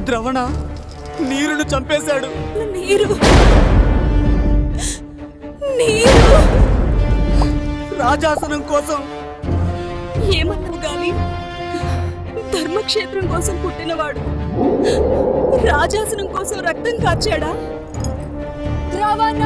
ద్రవణ నీరును చంపేశాడు. నీరు నీరు రాజాసనం కోసం. ఏమన్నావు గాని ధర్మక్షేత్రం కోసం పుట్టినవాడు రాజాసనం కోసం రక్తం కార్చాడా? ద్రవణ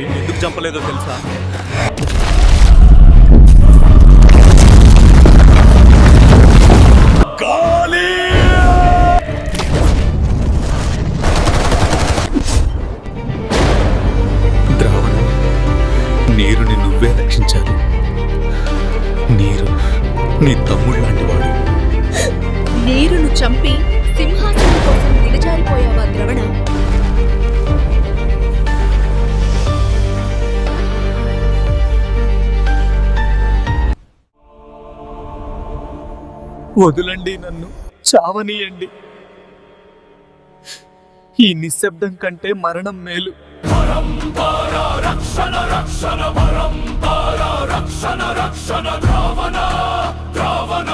ఎందుకు చంపలేదో తెలుసా? ద్రావణ, నీరుని నువ్వే రక్షించాలి. నీరు నీ తమ్ముడు లాంటి వాడు. నీరును చంపి సింహాసనం కోసం దిగజారిపోయావా ద్రవణ? వదులండి, నన్ను చావనీయండి. ఈ నిశ్శబ్దం కంటే మరణం మేలు. రక్షణ రక్షణ రక్షణ రక్షణ ద్రావణ ద్రావణ